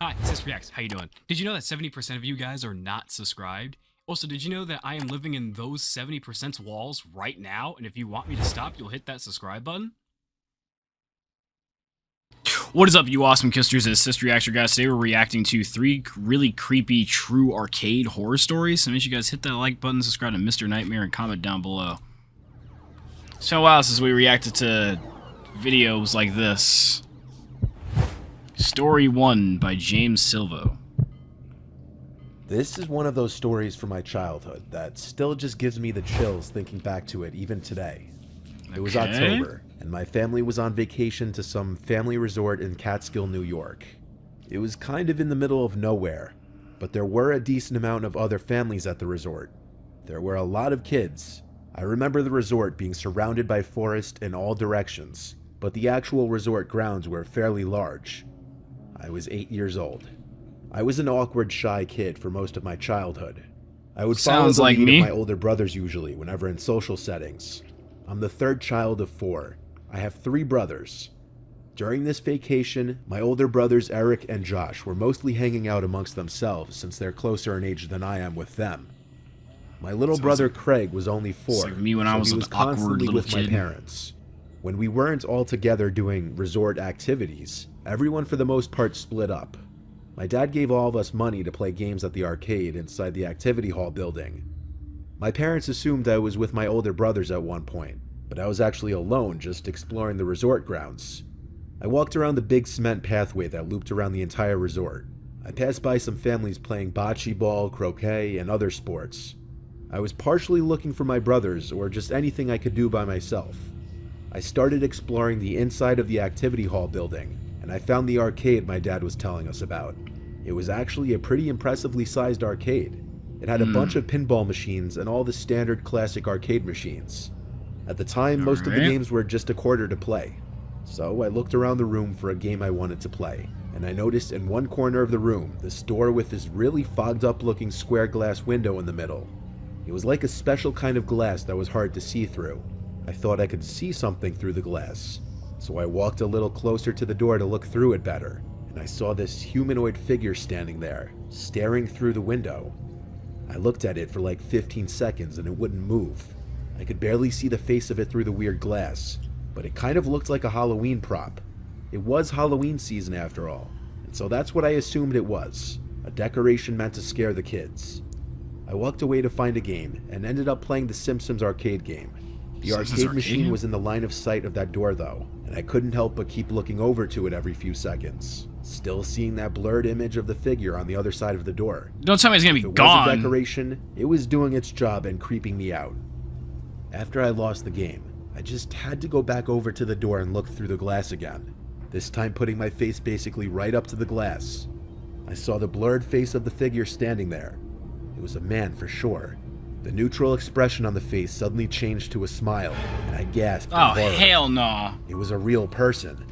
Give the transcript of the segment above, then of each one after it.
Hi, CistReactZ. How you doing? Did you know that 70% of you guys are not subscribed? Also, did you know that I am living in those 70% walls right now, and if you want me to stop, you'll hit that subscribe button? What is up, you awesome kisters? It's CistReactZ, guys. Today we're reacting to 3 really creepy true arcade horror stories. So make sure you guys hit that like button, subscribe to Mr. Nightmare, and comment down below. It's been a while since we reacted to videos like this. Story 1 by James Silvo. This is one of those stories from my childhood that still just gives me the chills thinking back to it even today. It was October, and my family was on vacation to some family resort in Catskill, New York. It was kind of in the middle of nowhere, but there were a decent amount of other families at the resort. There were a lot of kids. I remember the resort being surrounded by forest in all directions, but the actual resort grounds were fairly large. I was 8 years old. I was an awkward, shy kid for most of my childhood. I would follow the lead of my older brothers usually whenever in social settings. I'm the third child of 4. I have 3 brothers. During this vacation, my older brothers Eric and Josh were mostly hanging out amongst themselves since they're closer in age than I am with them. My little brother Craig was only 4, like me when I was so he an was constantly awkward with little my kid. parents. When we weren't all together doing resort activities, everyone for the most part split up. My dad gave all of us money to play games at the arcade inside the activity hall building. My parents assumed I was with my older brothers at one point, but I was actually alone just exploring the resort grounds. I walked around the big cement pathway that looped around the entire resort. I passed by some families playing bocce ball, croquet, and other sports. I was partially looking for my brothers or just anything I could do by myself. I started exploring the inside of the activity hall building, and I found the arcade my dad was telling us about. It was actually a pretty impressively sized arcade. It had a bunch of pinball machines and all the standard classic arcade machines. At the time, most of the games were just a quarter to play. So I looked around the room for a game I wanted to play, and I noticed in one corner of the room this door with this really fogged up looking square glass window in the middle. It was like a special kind of glass that was hard to see through. I thought I could see something through the glass, so I walked a little closer to the door to look through it better, and I saw this humanoid figure standing there, staring through the window. I looked at it for like 15 seconds and it wouldn't move. I could barely see the face of it through the weird glass, but it kind of looked like a Halloween prop. It was Halloween season after all, and so that's what I assumed it was, a decoration meant to scare the kids. I walked away to find a game and ended up playing the Simpsons arcade game. The arcade machine was in the line of sight of that door though, and I couldn't help but keep looking over to it every few seconds, still seeing that blurred image of the figure on the other side of the door. Don't tell me it's gonna be gone. If it was a decoration, it was doing its job and creeping me out. After I lost the game, I just had to go back over to the door and look through the glass again, this time putting my face basically right up to the glass. I saw the blurred face of the figure standing there. It was a man for sure. The neutral expression on the face suddenly changed to a smile, and I gasped in horror. Hell no. It was a real person.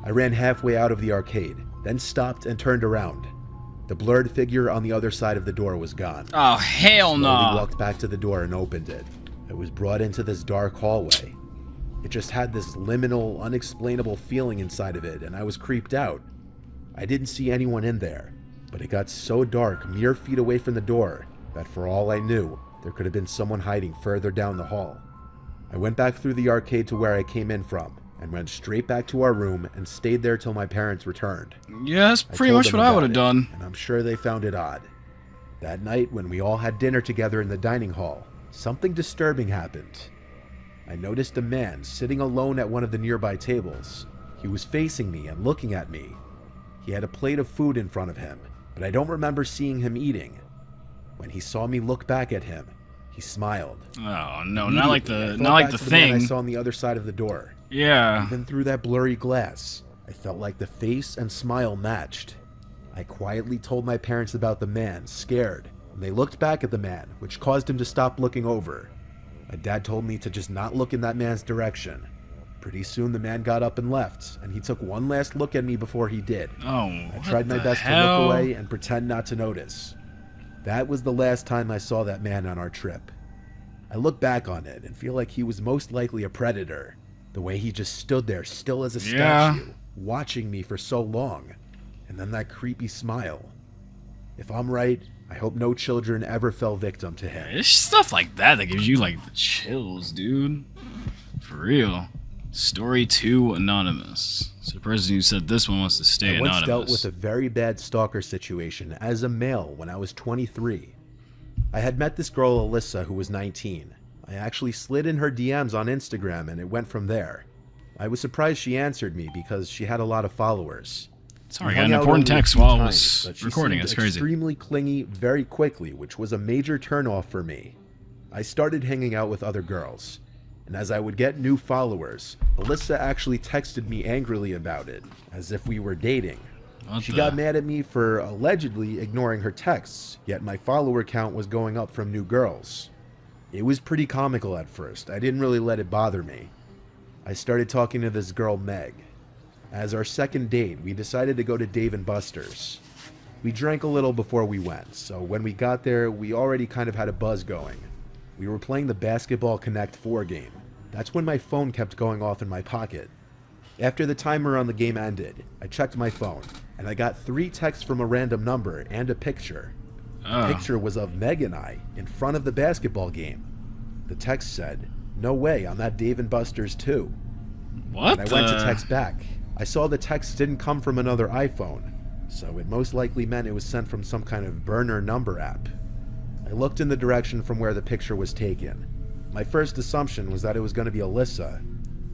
I ran halfway out of the arcade, then stopped and turned around. The blurred figure on the other side of the door was gone. Oh, hell no. I slowly walked back to the door and opened it. I was brought into this dark hallway. It just had this liminal, unexplainable feeling inside of it, and I was creeped out. I didn't see anyone in there, but it got so dark mere feet away from the door that for all I knew, there could have been someone hiding further down the hall. I went back through the arcade to where I came in from, and went straight back to our room and stayed there till my parents returned. Yeah, that's pretty much what I would have done. And I'm sure they found it odd. That night, when we all had dinner together in the dining hall, something disturbing happened. I noticed a man sitting alone at one of the nearby tables. He was facing me and looking at me. He had a plate of food in front of him, but I don't remember seeing him eating. When he saw me look back at him, he smiled. Oh no, not like the thing I saw on the other side of the door. Yeah. Even through that blurry glass, I felt like the face and smile matched. I quietly told my parents about the man, scared, and they looked back at the man, which caused him to stop looking over. My dad told me to just not look in that man's direction. Pretty soon the man got up and left, and he took one last look at me before he did. Oh, I tried my best to look away and pretend not to notice. That was the last time I saw that man on our trip. I look back on it and feel like he was most likely a predator. The way he just stood there still as a statue, watching me for so long. and then that creepy smile. If I'm right, I hope no children ever fell victim to him. It's stuff like that gives you like the chills, dude. For real. Story 2 anonymous. So the person who said this one wants to stay I anonymous. once dealt with a very bad stalker situation as a male when I was 23. I had met this girl Alyssa who was 19. I actually slid in her DMs on Instagram and it went from there. I was surprised she answered me because she had a lot of followers. Sorry, I got an important text while I was recording. It's crazy. Extremely clingy very quickly, which was a major turnoff for me. I started hanging out with other girls, and as I would get new followers, Alyssa actually texted me angrily about it, as if we were dating. She got mad at me for allegedly ignoring her texts, yet my follower count was going up from new girls. It was pretty comical at first. I didn't really let it bother me. I started talking to this girl, Meg. As our second date, we decided to go to Dave & Buster's. We drank a little before we went, so when we got there, we already kind of had a buzz going. We were playing the Basketball Connect 4 game. That's when my phone kept going off in my pocket. After the timer on the game ended, I checked my phone, and I got 3 texts from a random number and a picture. The picture was of Meg and I in front of the basketball game. The text said, "No way, I'm at Dave & Buster's too." What? And I went to text back. I saw the text didn't come from another iPhone, so it most likely meant it was sent from some kind of burner number app. I looked in the direction from where the picture was taken. My first assumption was that it was going to be Alyssa,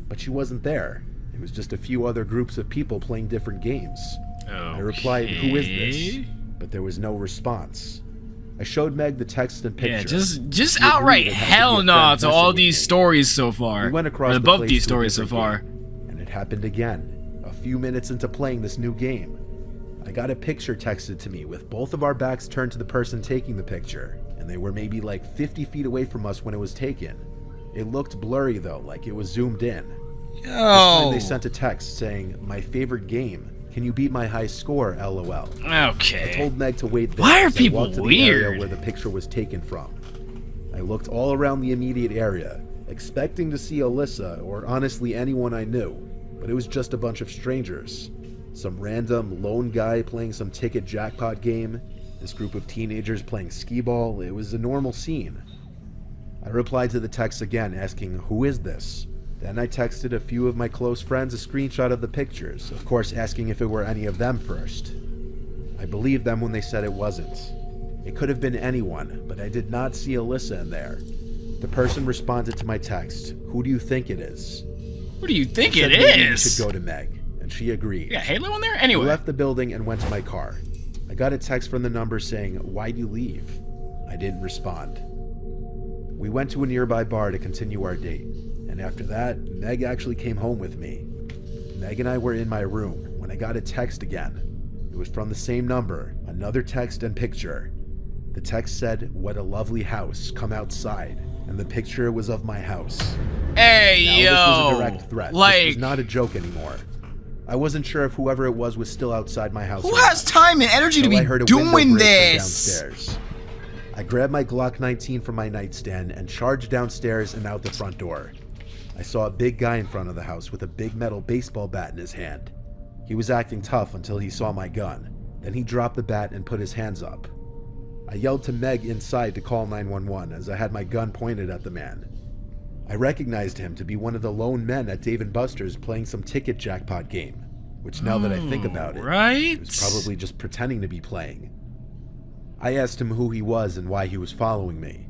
but she wasn't there. It was just a few other groups of people playing different games. Okay. I replied, "Who is this?" But there was no response. I showed Meg the text and picture. Yeah, just outright hell no to all these stories so far. We went across above these stories so far. And it happened again. A few minutes into playing this new game, I got a picture texted to me with both of our backs turned to the person taking the picture, and they were maybe like 50 feet away from us when it was taken. It looked blurry though, like it was zoomed in. This time they sent a text saying, "My favorite game. Can you beat my high score, LOL." Okay. I told Meg to wait there. Why are people I walked to the area where the picture was taken from. I looked all around the immediate area, expecting to see Alyssa or honestly anyone I knew. But it was just a bunch of strangers. Some random lone guy playing some ticket jackpot game, this group of teenagers playing skee-ball. It was a normal scene. I replied to the text again asking, "Who is this?" Then I texted a few of my close friends a screenshot of the pictures, of course asking if it were any of them first. I believed them when they said it wasn't. It could have been anyone, but I did not see Alyssa in there. The person responded to my text, "Who do you think it is?" What do you think it maybe is? We should go to Meg, and she agreed. Yeah, Halo in there? Anyway. We left the building and went to my car. I got a text from the number saying, "Why'd you leave?" I didn't respond. We went to a nearby bar to continue our date, and after that, Meg actually came home with me. Meg and I were in my room when I got a text again. It was from the same number, another text and picture. The text said, "What a lovely house, come outside," and the picture was of my house. Hey, now, yo! This was a direct threat. Like, this was not a joke anymore. I wasn't sure if whoever it was still outside my house. Who has time and energy to be doing this? Downstairs. I grabbed my Glock 19 from my nightstand and charged downstairs and out the front door. I saw a big guy in front of the house with a big metal baseball bat in his hand. He was acting tough until he saw my gun. Then he dropped the bat and put his hands up. I yelled to Meg inside to call 911 as I had my gun pointed at the man. I recognized him to be one of the lone men at Dave & Buster's playing some ticket jackpot game, which now that I think about it, he was probably just pretending to be playing. I asked him who he was and why he was following me.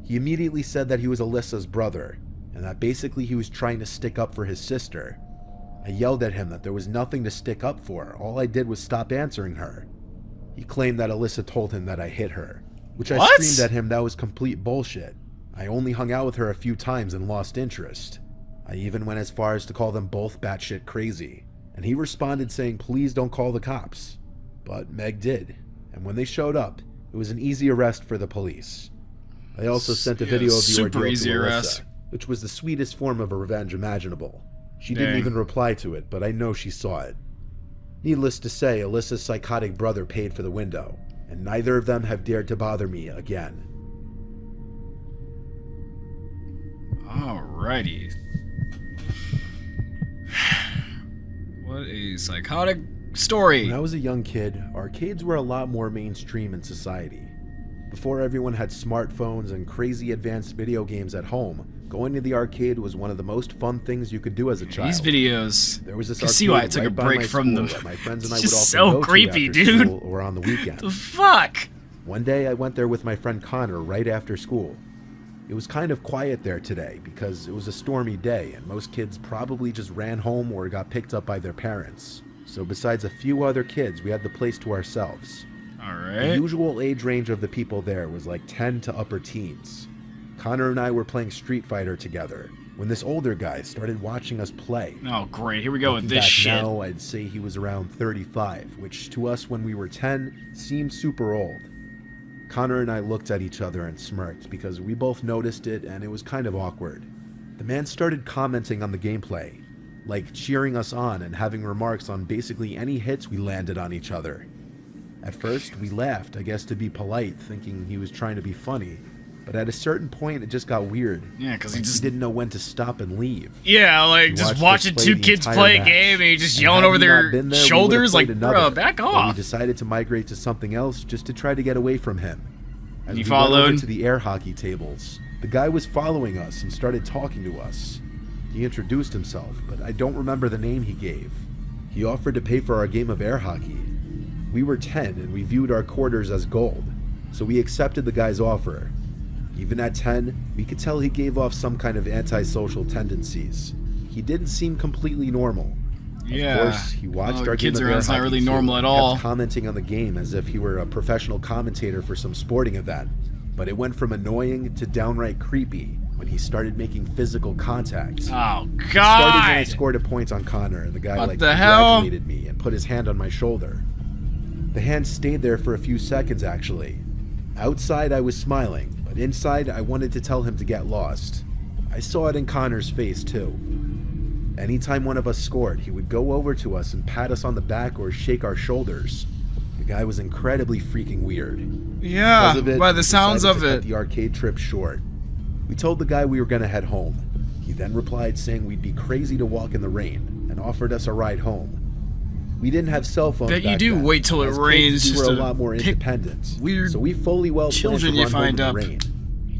He immediately said that he was Alyssa's brother, and that basically he was trying to stick up for his sister. I yelled at him that there was nothing to stick up for, all I did was stop answering her. He claimed that Alyssa told him that I hit her, which I screamed at him that was complete bullshit. I only hung out with her a few times and lost interest. I even went as far as to call them both batshit crazy, and he responded saying please don't call the cops. But Meg did, and when they showed up, it was an easy arrest for the police. I also sent a video of the ordeal to Alyssa, which was the sweetest form of a revenge imaginable. She didn't even reply to it, but I know she saw it. Needless to say, Alyssa's psychotic brother paid for the window, and neither of them have dared to bother me again. Alrighty. What a psychotic story. When I was a young kid, arcades were a lot more mainstream in society. Before everyone had smartphones and crazy advanced video games at home, going to the arcade was one of the most fun things you could do as a child. These videos, There was this you can see why I arcade took right a by break my from them. school that my friends and I It's would just often so go creepy, to after dude. school or on the weekend. The fuck? One day I went there with my friend Connor right after school. It was kind of quiet there today because it was a stormy day and most kids probably just ran home or got picked up by their parents. So besides a few other kids, we had the place to ourselves. The Alright. usual age range of the people there was like 10 to upper teens. Connor and I were playing Street Fighter together when this older guy started watching us play. Oh, great. Here we go with Looking this back shit. now, I'd say he was around 35, which to us when we were 10 seemed super old. Connor and I looked at each other and smirked because we both noticed it and it was kind of awkward. The man started commenting on the gameplay, like cheering us on and having remarks on basically any hits we landed on each other. At first, we laughed, I guess to be polite, thinking he was trying to be funny, but at a certain point it just got weird. Yeah, because Like, he just... he didn't know when to stop and leave. Yeah, like, We just watched watching us play two the kids entire play a match. game and he just And yelling had over we their not been there, we shoulders, would've like, played bro, another, back but off. we decided to migrate to something else just to try to get away from him. As You we went over followed? to the air hockey tables, the guy was following us and started talking to us. He introduced himself, but I don't remember the name he gave. He offered to pay for our game of air hockey. We were 10 and we viewed our quarters as gold, so we accepted the guy's offer. Even at 10, we could tell he gave off some kind of antisocial tendencies. He didn't seem completely normal. Yeah. Of course, he watched Well, our kids game of around, air it's not hockey really too, normal at and all. kept commenting on the game as if he were a professional commentator for some sporting event. But it went from annoying to downright creepy when he started making physical contact. Oh, Started when I God. scored a point on Connor, and the guy What like the hell? congratulated me and put his hand on my shoulder. The hand stayed there for a few seconds actually. Outside I was smiling, but inside I wanted to tell him to get lost. I saw it in Connor's face too. Anytime one of us scored, he would go over to us and pat us on the back or shake our shoulders. The guy was incredibly freaking weird. Yeah, Because of it, by the we sounds decided of to cut it. the arcade trip short. We told the guy we were gonna head home. He then replied saying we'd be crazy to walk in the rain and offered us a ride home. We didn't have cell phones Bet you back do then. wait till it As kids, rains we just were a to lot more pick independent. weird so we fully well children planned to you run home find in up. the rain.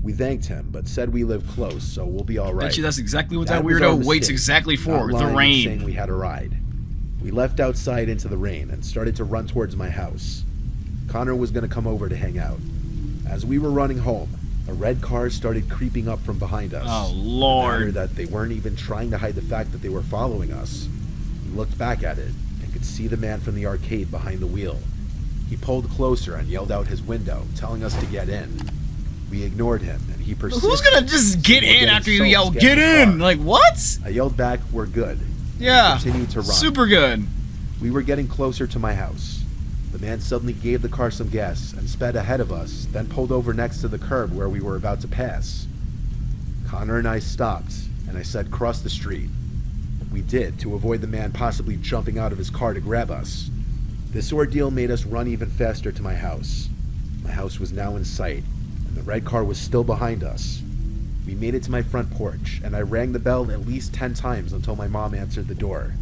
We thanked him, but said we live close, so we'll be all right. Bet you that's exactly what That that was our weirdo waits mistake, exactly for, not the lying and rain. saying we had a ride. We left outside into the rain and started to run towards my house. Connor was going to come over to hang out. As we were running home, a red car started creeping up from behind us. Oh, No matter Lord. that they weren't even trying to hide the fact that they were following us. He looked back at it and could see the man from the arcade behind the wheel. He pulled closer and yelled out his window, telling us to get in. We ignored him, and he persisted. Who's gonna just get We're in getting after you soaked, yell, get get in the in? car. Like, what? I yelled back, "We're good." Yeah. Continued to run. Super good. We were getting closer to my house. The man suddenly gave the car some gas and sped ahead of us, then pulled over next to the curb where we were about to pass. Connor and I stopped, and I said, "Cross the street." We did, to avoid the man possibly jumping out of his car to grab us. This ordeal made us run even faster to my house. My house was now in sight, and the red car was still behind us. We made it to my front porch, and I rang the bell at least 10 times until my mom answered the door.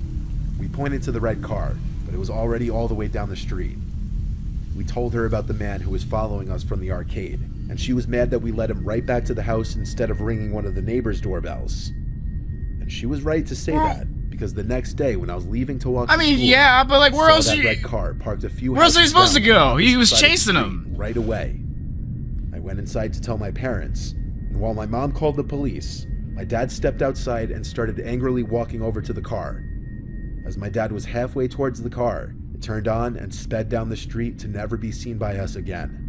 We pointed to the red car, but it was already all the way down the street. We told her about the man who was following us from the arcade, and she was mad that we led him right back to the house instead of ringing one of the neighbors' doorbells. And she was right to say that, because the next day when I was leaving to walk I to mean, school, yeah, but like, where I else saw that you... red car parked a few Where else are you houses supposed to down go? on the He was side of the chasing street him. right away. I went inside to tell my parents, and while my mom called the police, my dad stepped outside and started angrily walking over to the car. As my dad was halfway towards the car, it turned on and sped down the street to never be seen by us again.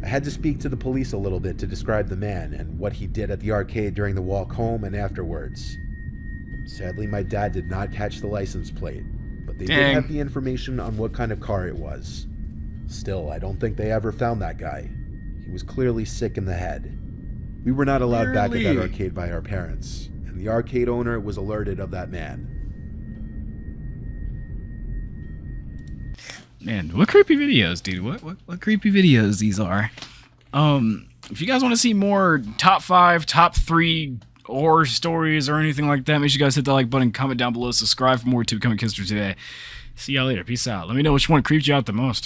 I had to speak to the police a little bit to describe the man and what he did at the arcade during the walk home and afterwards. Sadly, my dad did not catch the license plate, but they did Dang. have the information on what kind of car it was. Still, I don't think they ever found that guy. He was clearly sick in the head. We were not allowed back at that Clearly. arcade by our parents, and the arcade owner was alerted of that man. Man, what creepy videos, dude? What creepy videos these are? If you guys want to see more top 5, top 3 horror stories or anything like that, make sure you guys hit that like button, comment down below, subscribe for more to Become a Kister today. See y'all later. Peace out. Let me know which one creeped you out the most.